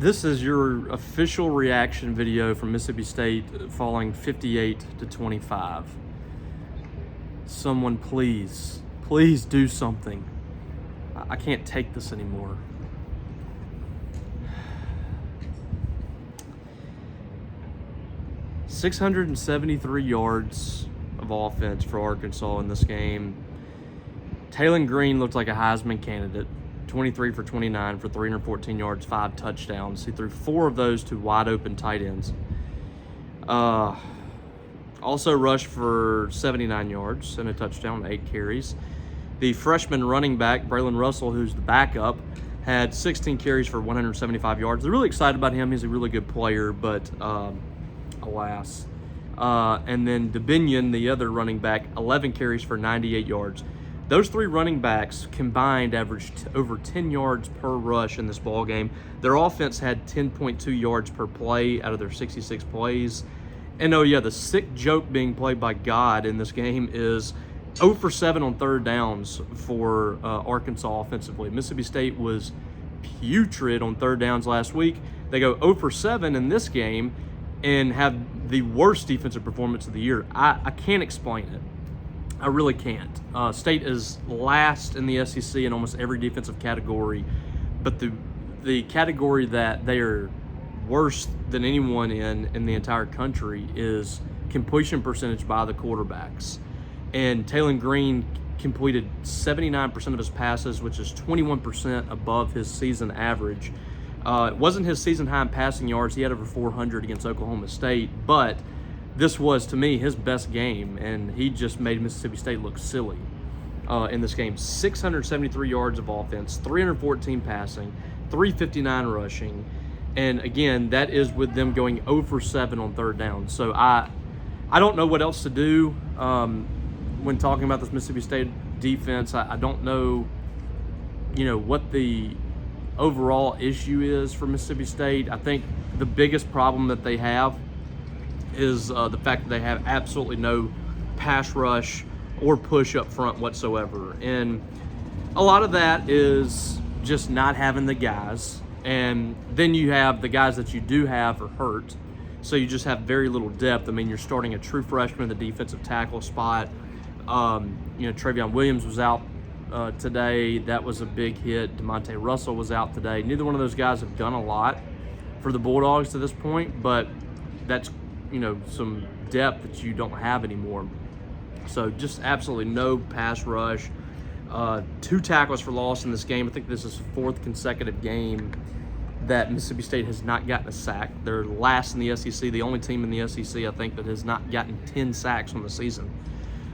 This is your official reaction video from Mississippi State falling 58-25. Someone please do something. I can't take this anymore. .673 yards of offense for Arkansas in this game. Taylor Green looked like a Heisman candidate. 23 for 29 for 314 yards, 5 touchdowns. He threw 4 of those to wide open tight ends. Also rushed for 79 yards and a touchdown, 8 carries. The freshman running back, Braylon Russell, who's the backup, had 16 carries for 175 yards. They're really excited about him. He's a really good player, but alas. And then DeBinion, the other running back, 11 carries for 98 yards. Those 3 running backs combined averaged over 10 yards per rush in this ball game. Their offense had 10.2 yards per play out of their 66 plays. And oh yeah, the sick joke being played by God in this game is 0 for 7 on third downs for Arkansas offensively. Mississippi State was putrid on third downs last week. They go 0 for 7 in this game and have the worst defensive performance of the year. I can't explain it. I really can't. State is last in the SEC in almost every defensive category, but the category that they are worse than anyone in the entire country is completion percentage by the quarterbacks. And Taylor Green completed 79% of his passes, which is 21% above his season average. It wasn't his season high in passing yards. He had over 400 against Oklahoma State, but this was, to me, his best game, and he just made Mississippi State look silly in this game. 673 yards of offense, 314 passing, 359 rushing, and again, that is with them going 0 for 7 on third down. So I don't know what else to do when talking about this Mississippi State defense. I don't know, what the overall issue is for Mississippi State. I think the biggest problem that they have is the fact that they have absolutely no pass rush or push up front whatsoever. And a lot of that is just not having the guys. And then you have the guys that you do have are hurt. So you just have very little depth. I mean, you're starting a true freshman at the defensive tackle spot. Travion Williams was out today. That was a big hit. DeMonte Russell was out today. Neither one of those guys have done a lot for the Bulldogs to this point, but that's some depth that you don't have anymore. So just absolutely no pass rush. 2 tackles for loss in this game. I think this is the 4th consecutive game that Mississippi State has not gotten a sack. They're last in the SEC, the only team in the SEC, I think, that has not gotten 10 sacks on the season.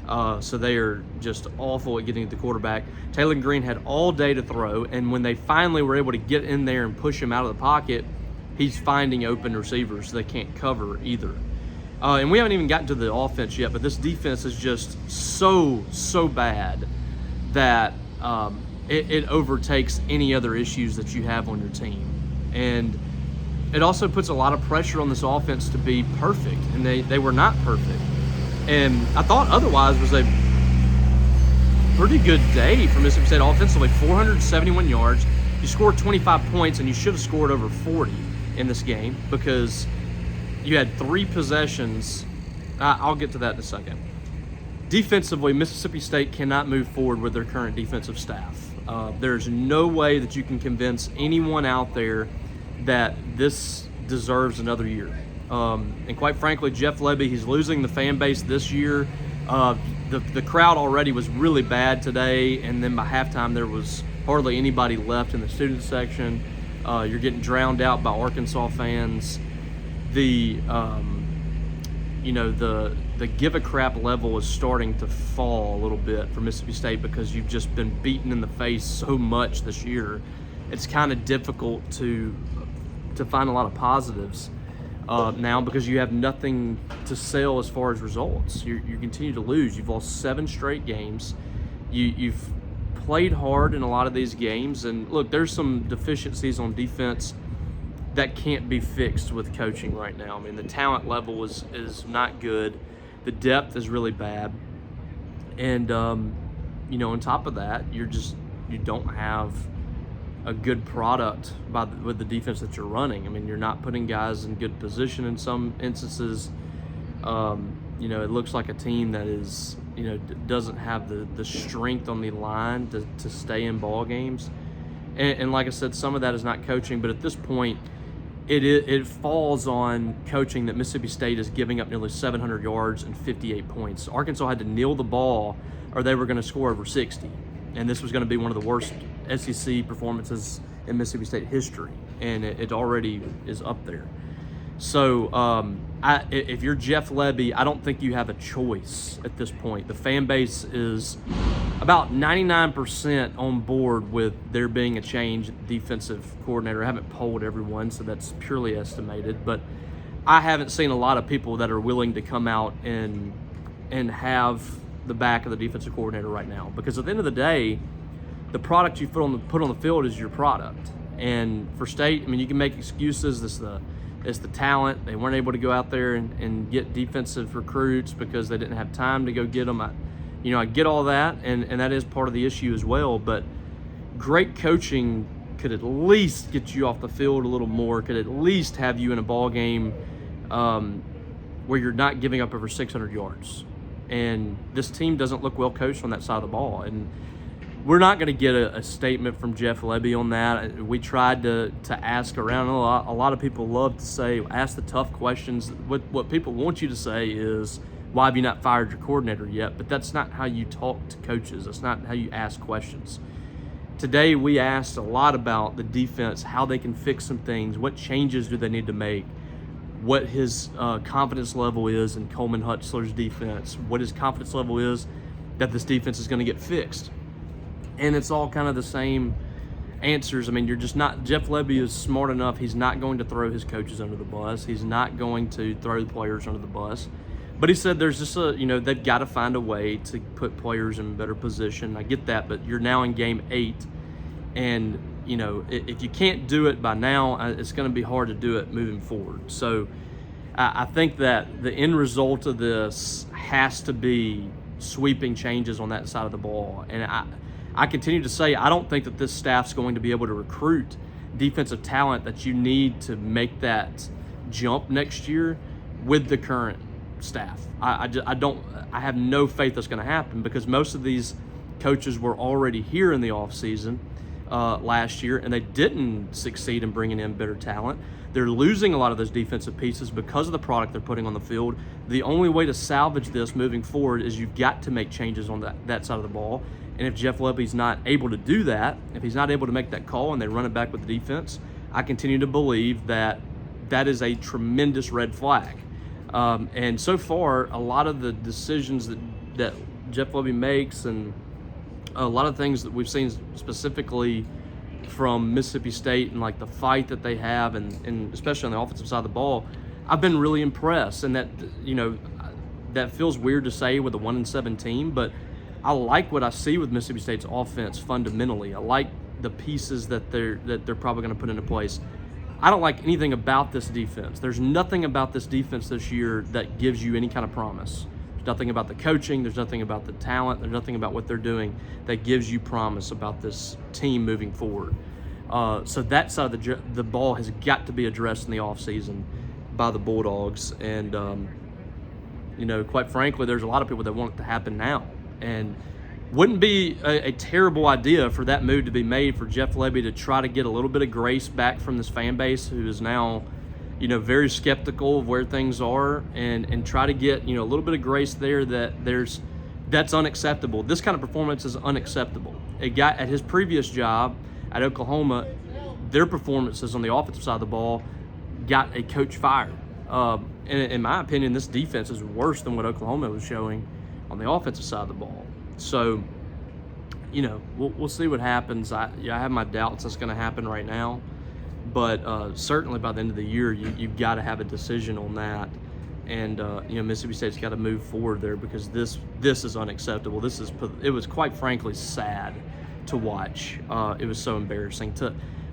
So they are just awful at getting to the quarterback. Taylor Green had all day to throw, and when they finally were able to get in there and push him out of the pocket, he's finding open receivers they can't cover either. And we haven't even gotten to the offense yet, but this defense is just so bad that it overtakes any other issues that you have on your team. And it also puts a lot of pressure on this offense to be perfect, and they were not perfect. And I thought otherwise was a pretty good day for Mississippi State offensively. 471 yards. You scored 25 points, and you should have scored over 40 in this game because you had 3 possessions. I'll get to that in a second. Defensively, Mississippi State cannot move forward with their current defensive staff. There's no way that you can convince anyone out there that this deserves another year. And quite frankly, Jeff Lebby, he's losing the fan base this year. The crowd already was really bad today, and then by halftime there was hardly anybody left in the student section. You're getting drowned out by Arkansas fans. The give a crap level is starting to fall a little bit for Mississippi State because you've just been beaten in the face so much this year. It's kind of difficult to find a lot of positives now because you have nothing to sell as far as results. You continue to lose. You've lost 7 straight games. You've played hard in a lot of these games, and look, there's some deficiencies on defense that can't be fixed with coaching right now. I mean, the talent level is not good. The depth is really bad. And, on top of that, you don't have a good product with the defense that you're running. I mean, you're not putting guys in good position in some instances. It looks like a team that is, doesn't have the strength on the line to stay in ball games. And like I said, some of that is not coaching, but at this point, it falls on coaching that Mississippi State is giving up nearly 700 yards and 58 points. Arkansas had to kneel the ball or they were going to score over 60. And this was going to be one of the worst SEC performances in Mississippi State history. And it already is up there. So if you're Jeff Lebby, I don't think you have a choice at this point. The fan base is about 99% on board with there being a change at defensive coordinator. I haven't polled everyone, so that's purely estimated. But I haven't seen a lot of people that are willing to come out and have the back of the defensive coordinator right now. Because at the end of the day, the product you put on the field is your product. And for State, I mean, you can make excuses. It's the talent. They weren't able to go out there and get defensive recruits because they didn't have time to go get them. I get all that, and that is part of the issue as well. But great coaching could at least get you off the field a little more, could at least have you in a ball game where you're not giving up over 600 yards. And this team doesn't look well coached on that side of the ball. And we're not going to get a statement from Jeff Lebby on that. We tried to ask around. A lot of people love to say, ask the tough questions. What people want you to say is, why have you not fired your coordinator yet? But that's not how you talk to coaches. That's not how you ask questions. Today we asked a lot about the defense, how they can fix some things, what changes do they need to make, what his confidence level is in Coleman Hutzler's defense, what his confidence level is that this defense is going to get fixed. And it's all kind of the same answers. I mean, you're just not, Jeff Lebby is smart enough. He's not going to throw his coaches under the bus. He's not going to throw the players under the bus. But he said there's just they've got to find a way to put players in better position. I get that, but you're now in game 8. And, if you can't do it by now, it's going to be hard to do it moving forward. So I think that the end result of this has to be sweeping changes on that side of the ball. And I continue to say I don't think that this staff's going to be able to recruit defensive talent that you need to make that jump next year with the current staff. I have no faith that's going to happen because most of these coaches were already here in the offseason last year, and they didn't succeed in bringing in better talent. They're losing a lot of those defensive pieces because of the product they're putting on the field. The only way to salvage this moving forward is you've got to make changes on that side of the ball. And if Jeff Lebby's not able to do that, if he's not able to make that call and they run it back with the defense, I continue to believe that is a tremendous red flag. And so far, a lot of the decisions that Jeff Lebby makes and a lot of things that we've seen specifically from Mississippi State and like the fight that they have and especially on the offensive side of the ball, I've been really impressed. And that feels weird to say with a 1-7 team, but I like what I see with Mississippi State's offense fundamentally. I like the pieces that they're probably going to put into place. I don't like anything about this defense. There's nothing about this defense this year that gives you any kind of promise. There's nothing about the coaching. There's nothing about the talent. There's nothing about what they're doing that gives you promise about this team moving forward. So that side of the ball has got to be addressed in the offseason by the Bulldogs. And, quite frankly, there's a lot of people that want it to happen now. And wouldn't be a terrible idea for that move to be made for Jeff Lebby to try to get a little bit of grace back from this fan base who is now, very skeptical of where things are and try to get, a little bit of grace there that's unacceptable. This kind of performance is unacceptable. A guy at his previous job at Oklahoma, their performances on the offensive side of the ball got a coach fired. In my opinion, this defense is worse than what Oklahoma was showing on the offensive side of the ball. So, we'll see what happens. I have my doubts that's going to happen right now. But certainly by the end of the year, you've got to have a decision on that. And, Mississippi State's got to move forward there because this is unacceptable. It was quite frankly sad to watch. It was so embarrassing.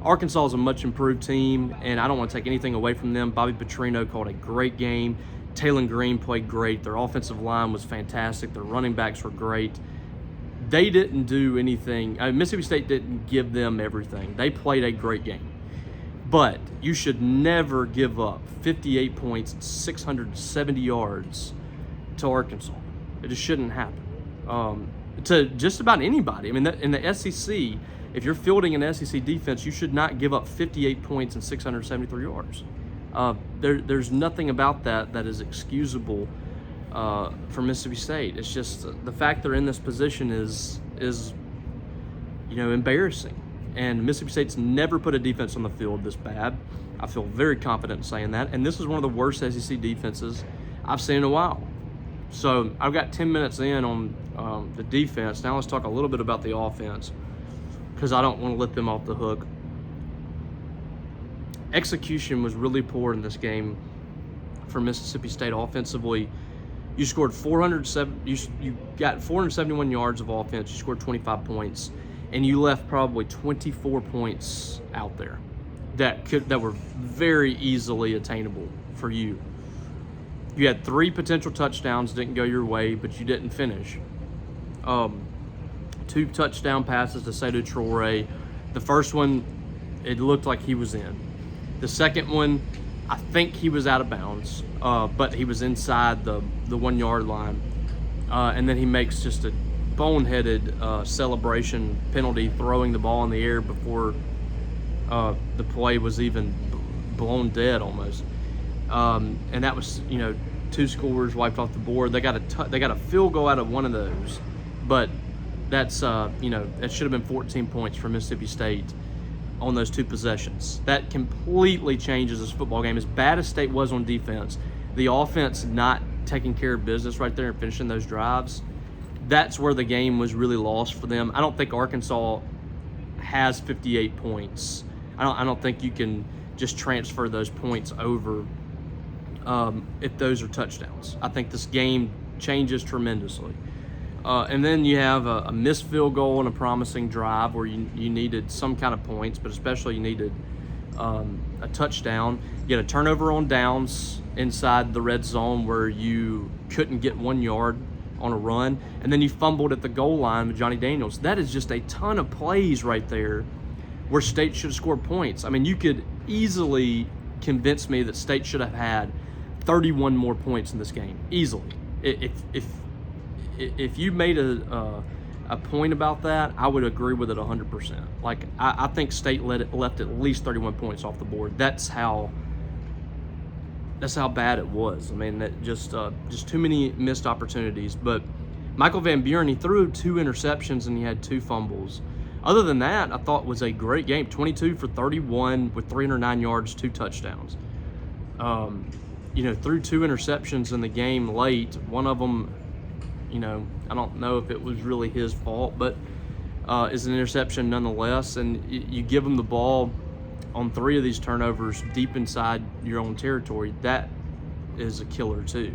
Arkansas is a much improved team, and I don't want to take anything away from them. Bobby Petrino called a great game. Taylon Green played great. Their offensive line was fantastic. Their running backs were great. they didn't do anything. Mississippi State didn't give them everything. They played a great game. But you should never give up 58 points and 670 yards to Arkansas. It just shouldn't happen. To just about anybody. I mean, in the SEC, if you're fielding an SEC defense, you should not give up 58 points and 673 yards. There's nothing about that is excusable for Mississippi State. It's just the fact they're in this position is embarrassing. And Mississippi State's never put a defense on the field this bad. I feel very confident in saying that. And this is one of the worst SEC defenses I've seen in a while. So I've got 10 minutes in on the defense. Now let's talk a little bit about the offense, because I don't want to let them off the hook. Execution was really poor in this game for Mississippi State offensively. You scored 407. You got 471 yards of offense. You scored 25 points, and you left probably 24 points out there that were very easily attainable for you. You had 3 potential touchdowns, didn't go your way, but you didn't finish. 2 touchdown passes to Seydou Traoré. The first one, it looked like he was in. The second one, I think he was out of bounds, but he was inside the 1 yard line. And then he makes just a boneheaded celebration penalty, throwing the ball in the air before the play was even blown dead almost. And that was, 2 scores wiped off the board. They got a field goal out of one of those, but that's that should have been 14 points for Mississippi State on those 2 possessions. That completely changes this football game. As bad as State was on defense, the offense not taking care of business right there and finishing those drives, that's where the game was really lost for them. I don't think Arkansas has 58 points. I don't think you can just transfer those points over if those are touchdowns. I think this game changes tremendously. And then you have a missed field goal and a promising drive where you needed some kind of points, but especially you needed a touchdown. You had a turnover on downs inside the red zone where you couldn't get 1 yard on a run, and then you fumbled at the goal line with Johnny Daniels. That is just a ton of plays right there where State should have scored points. I mean, you could easily convince me that State should have had 31 more points in this game, easily. If you made a point about that, I would agree with it 100%. Like, I think State left at least 31 points off the board. That's how bad it was. I mean, that just too many missed opportunities. But Michael Van Buren, he threw 2 interceptions and he had 2 fumbles. Other than that, I thought was a great game. 22 for 31 with 309 yards, 2 touchdowns. Threw 2 interceptions in the game late. One of them, I don't know if it was really his fault, but is an interception nonetheless. And you give him the ball on 3 of these turnovers deep inside your own territory. That is a killer too.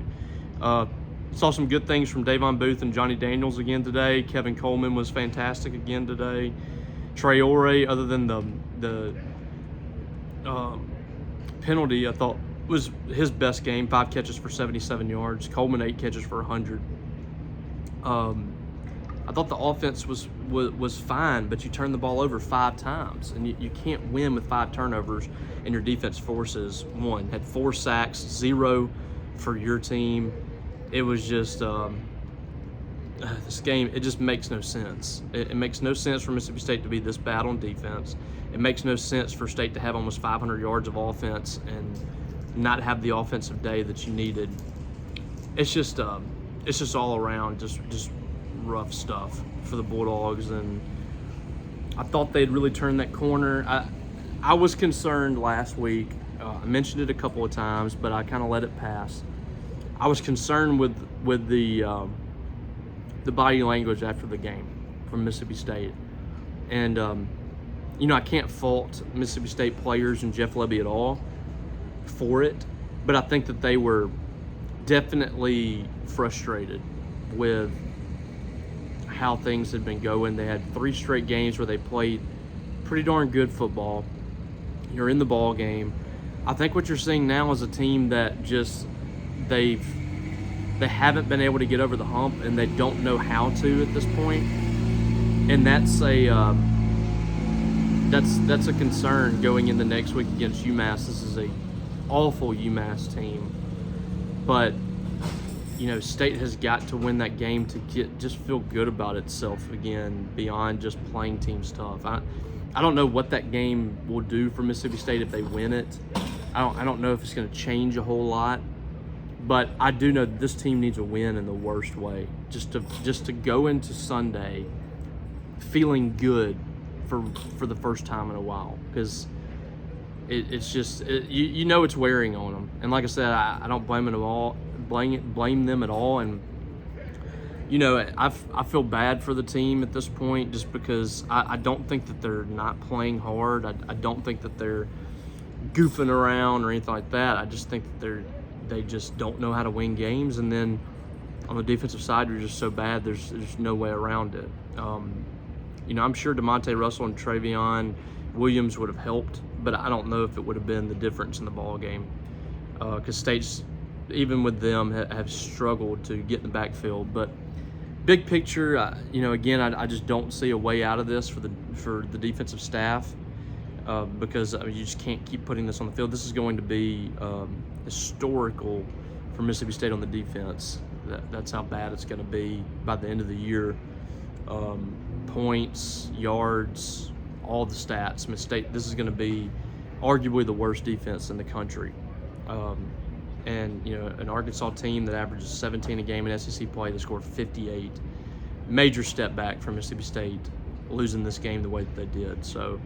Saw some good things from Davon Booth and Johnny Daniels again today. Kevin Coleman was fantastic again today. Traoré, other than the penalty, I thought was his best game. 5 catches for 77 yards. Coleman 8 catches for 100. I thought the offense was fine, but you turned the ball over 5 times, and you can't win with 5 turnovers, and your defense forces 1. Had 4 sacks, 0 for your team. It was just this game. It just makes no sense. It makes no sense for Mississippi State to be this bad on defense. It makes no sense for State to have almost 500 yards of offense and not have the offensive day that you needed. It's just all around just rough stuff for the Bulldogs, and I thought they'd really turned that corner. I was concerned last week. I mentioned it a couple of times, but I kind of let it pass. I was concerned with the body language after the game from Mississippi State, and I can't fault Mississippi State players and Jeff Lebby at all for it, but I think that they were definitely frustrated with how things had been going. They had 3 straight games where they played pretty darn good football. You're in the ball game. I think what you're seeing now is a team that just they haven't been able to get over the hump, and they don't know how to at this point. and that's a concern going into next week against UMass. This is a awful UMass team, but State has got to win that game to just feel good about itself again, beyond just playing teams tough. I don't know what that game will do for Mississippi State if they win it. I don't know if it's going to change a whole lot, but I do know that this team needs a win in the worst way, just to go into Sunday feeling good for the first time in a while, because it's just it's wearing on them. And like I said, I don't blame them at all. And I feel bad for the team at this point, just because I don't think that they're not playing hard. I don't think that they're goofing around or anything like that. I just think that they just don't know how to win games. And then on the defensive side, you're just so bad. There's no way around it. I'm sure DeMonte Russell and Travion Williams would have helped, but I don't know if it would have been the difference in the ball game, because State's, even with them, have struggled to get in the backfield. But big picture, again, I just don't see a way out of this for the defensive staff, because you just can't keep putting this on the field. This is going to be historical for Mississippi State on the defense. That's how bad it's going to be by the end of the year. Points, yards, all the stats. Mississippi State, this is going to be arguably the worst defense in the country. And an Arkansas team that averages 17 a game in SEC play, they scored 58. Major step back from Mississippi State, losing this game the way that they did. So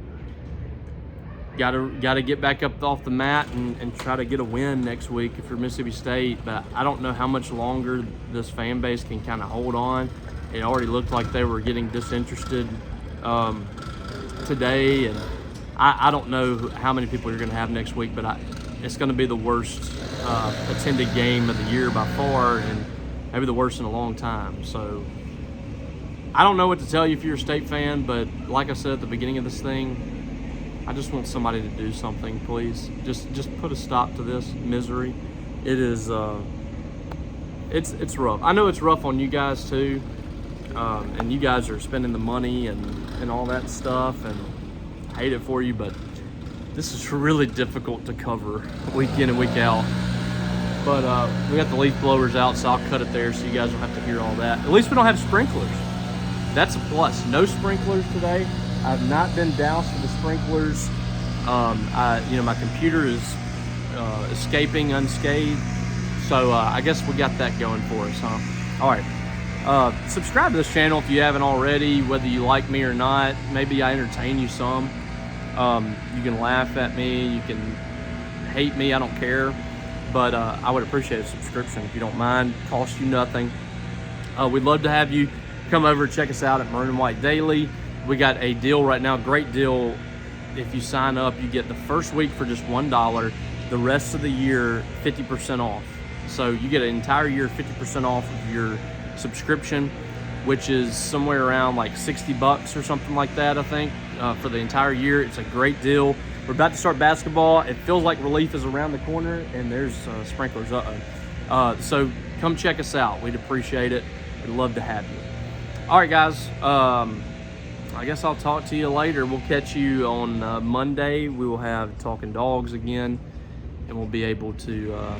gotta get back up off the mat and try to get a win next week if you're Mississippi State. But I don't know how much longer this fan base can kind of hold on. It already looked like they were getting disinterested today, and I don't know how many people you're going to have next week, but it's going to be the worst attended game of the year by far, and maybe the worst in a long time. So I don't know what to tell you if you're a State fan, but like I said at the beginning of this thing, I just want somebody to do something, please. Just put a stop to this misery. It is it's rough. I know it's rough on you guys too. And you guys are spending the money and all that stuff, and I hate it for you, but this is really difficult to cover week in and week out. But we got the leaf blowers out, so I'll cut it there so you guys don't have to hear all that. At least we don't have sprinklers. That's a plus. No sprinklers today. I've not been doused with the sprinklers. My computer is escaping unscathed, so I guess we got that going for us, huh? All right. Subscribe to this channel if you haven't already, whether you like me or not. Maybe I entertain you some. You can laugh at me, you can hate me, I don't care. But I would appreciate a subscription if you don't mind. Costs you nothing. We'd love to have you come over and check us out at Maroon and White Daily. We got a deal right now, great deal. If you sign up, you get the first week for just $1. The rest of the year, 50% off. So you get an entire year 50% off of your subscription, which is somewhere around like $60 or something like that, I think, for the entire year. It's a great deal. We're about to start basketball. It feels like relief is around the corner, and there's sprinklers. So come check us out. We'd appreciate it. We'd love to have you. All right, guys. I guess I'll talk to you later. We'll catch you on Monday. We will have Talking Dogs again, and we'll be able to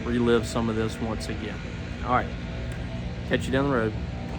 relive some of this once again. All right. Catch you down the road.